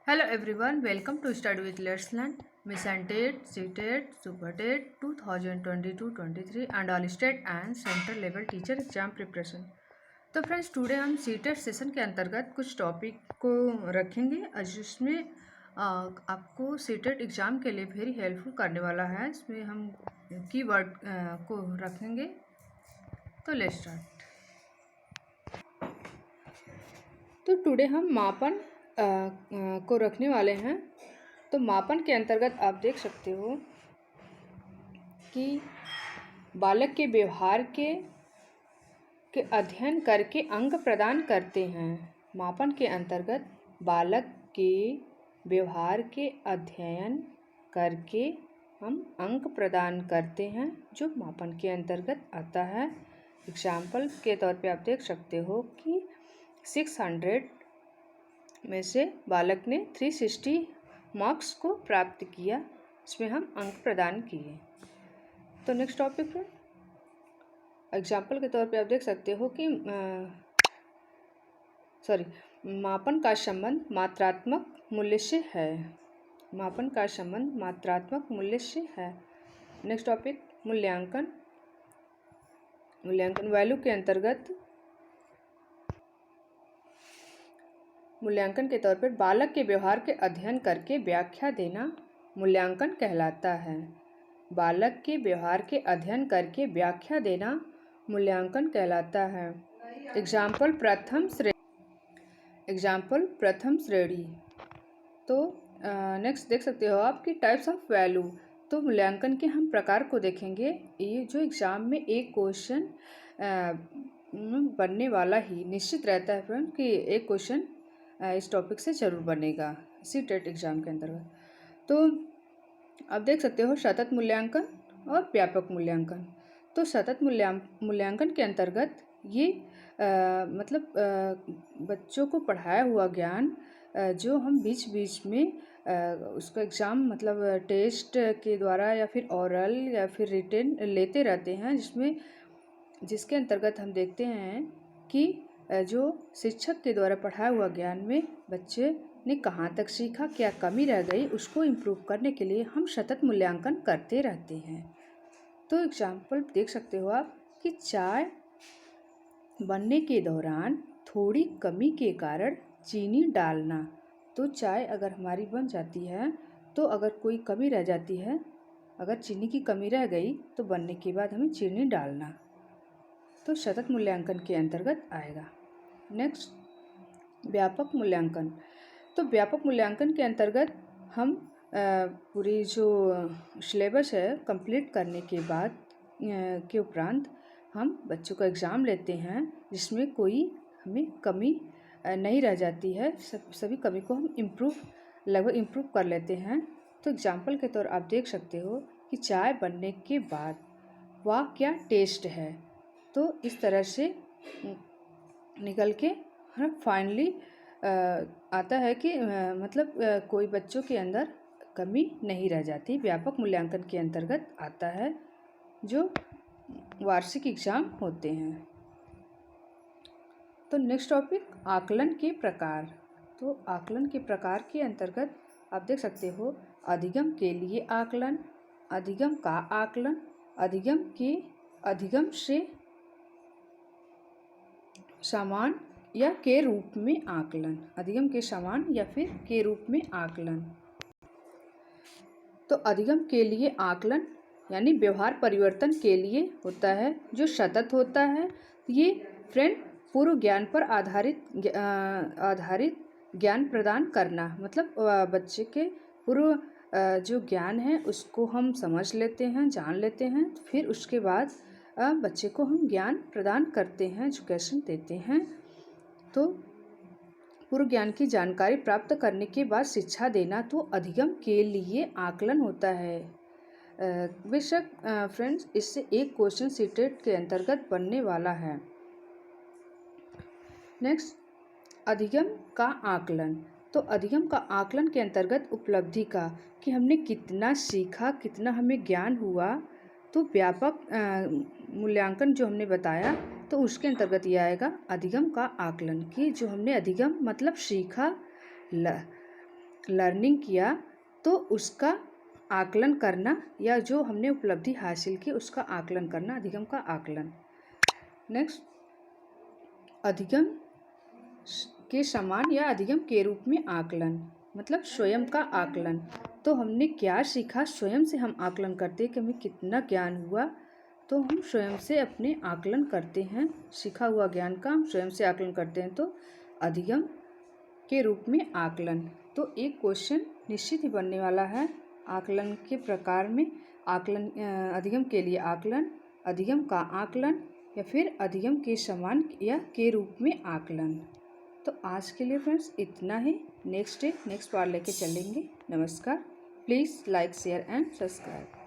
Hello everyone, welcome to Study with Let's Learn. Miss Ted, CTET, SuperTET 2022-23 and all state and central level teacher exam preparation. तो friends today हम CTET session के अंतर्गत कुछ topic को रखेंगे जिसमें आपको सीटेट एग्ज़ाम के लिए वेरी हेल्पफुल करने वाला है। इसमें हम कीवर्ड को रखेंगे। तो लेट्स स्टार्ट। तो टुडे हम मापन को रखने वाले हैं। तो मापन के अंतर्गत आप देख सकते हो कि बालक के व्यवहार के अध्ययन करके अंक प्रदान करते हैं। मापन के अंतर्गत बालक के व्यवहार के अध्ययन करके हम अंक प्रदान करते हैं, जो मापन के अंतर्गत आता है। एग्जाम्पल के तौर पे आप देख सकते हो कि 600 में से बालक ने 360 मार्क्स को प्राप्त किया, इसमें हम अंक प्रदान किए। तो नेक्स्ट टॉपिक पर एग्जाम्पल के तौर पे आप देख सकते हो कि मापन का संबंध मात्रात्मक मूल्य से है। मापन का संबंध मात्रात्मक मूल्य से है। नेक्स्ट टॉपिक मूल्यांकन। मूल्यांकन वैल्यू के अंतर्गत मूल्यांकन के तौर पर बालक के व्यवहार के अध्ययन करके व्याख्या देना मूल्यांकन कहलाता है। बालक के व्यवहार के अध्ययन करके व्याख्या देना मूल्यांकन कहलाता है। एग्जाम्पल प्रथम श्रेणी। तो नेक्स्ट देख सकते हो आप कि टाइप्स ऑफ वैल्यू। तो मूल्यांकन के हम प्रकार को देखेंगे। ये जो एग्ज़ाम में एक क्वेश्चन बनने वाला ही निश्चित रहता है फ्रेंड कि एक क्वेश्चन इस टॉपिक से ज़रूर बनेगा सीटेट एग्ज़ाम के अंतर्गत। तो आप देख सकते हो सतत मूल्यांकन और व्यापक मूल्यांकन। तो सतत मूल्यांकन के अंतर्गत ये बच्चों को पढ़ाया हुआ ज्ञान जो हम बीच बीच में उसका एग्ज़ाम टेस्ट के द्वारा या फिर ओरल या फिर रिटन लेते रहते हैं, जिसके अंतर्गत हम देखते हैं कि जो शिक्षक के द्वारा पढ़ाया हुआ ज्ञान में बच्चे ने कहाँ तक सीखा, क्या कमी रह गई, उसको इम्प्रूव करने के लिए हम सतत मूल्यांकन करते रहते हैं। तो एग्जाम्पल देख सकते हो आप कि चाय बनने के दौरान थोड़ी कमी के कारण चीनी डालना। तो चाय अगर हमारी बन जाती है तो अगर कोई कमी रह जाती है, अगर चीनी की कमी रह गई तो बनने के बाद हमें चीनी डालना, तो सतत मूल्यांकन के अंतर्गत आएगा। नेक्स्ट व्यापक मूल्यांकन। तो व्यापक मूल्यांकन के अंतर्गत हम पूरी जो सिलेबस है कंप्लीट करने के बाद के उपरांत हम बच्चों का एग्ज़ाम लेते हैं, जिसमें कोई हमें कमी नहीं रह जाती है। सभी कमी को हम लगभग इम्प्रूव कर लेते हैं। तो एग्जाम्पल के तौर आप देख सकते हो कि चाय बनने के बाद वाह क्या टेस्ट है। तो इस तरह से निकल के फाइनली आता है कि कोई बच्चों के अंदर कमी नहीं रह जाती। व्यापक मूल्यांकन के अंतर्गत आता है जो वार्षिक एग्ज़ाम होते हैं। तो नेक्स्ट टॉपिक आकलन के प्रकार। तो आकलन के प्रकार के अंतर्गत आप देख सकते हो अधिगम के लिए आकलन, अधिगम का आकलन, अधिगम से समान या के रूप में आकलन, अधिगम के समान या फिर के रूप में आकलन। तो अधिगम के लिए आकलन यानी व्यवहार परिवर्तन के लिए होता है, जो सतत होता है। ये फ्रेंड पूर्व ज्ञान पर आधारित ज्ञान प्रदान करना, बच्चे के पूर्व जो ज्ञान है उसको हम समझ लेते हैं, जान लेते हैं, फिर उसके बाद बच्चे को हम ज्ञान प्रदान करते हैं, एजुकेशन देते हैं। तो पूर्व ज्ञान की जानकारी प्राप्त करने के बाद शिक्षा देना तो अधिगम के लिए आकलन होता है। बेशक फ्रेंड्स इससे एक क्वेश्चन सीटेट के अंतर्गत बनने वाला है। नेक्स्ट अधिगम का आकलन। तो अधिगम का आकलन के अंतर्गत उपलब्धि का कि हमने कितना सीखा, कितना हमें ज्ञान हुआ। तो व्यापक मूल्यांकन जो हमने बताया तो उसके अंतर्गत ये आएगा अधिगम का आकलन, कि जो हमने अधिगम सीखा, लर्निंग किया तो उसका आकलन करना, या जो हमने उपलब्धि हासिल की उसका आकलन करना, अधिगम का आकलन। नेक्स्ट, अधिगम के समान या अधिगम के रूप में आकलन, मतलब स्वयं का आकलन। तो हमने क्या सीखा, स्वयं से हम आकलन करते हैं कि हमें कितना ज्ञान हुआ, तो हम स्वयं से अपने आकलन करते हैं, सीखा हुआ ज्ञान का हम स्वयं से आकलन करते हैं। तो अधिगम के रूप में आकलन, तो एक क्वेश्चन निश्चित ही बनने वाला है आकलन के प्रकार में। आकलन, अधिगम के लिए आकलन, अधिगम का आकलन, या फिर अधिगम के समान या के रूप में आकलन। तो आज के लिए फ्रेंड्स इतना ही। नेक्स्ट बार लेके चलेंगे। नमस्कार। Please like, share and subscribe.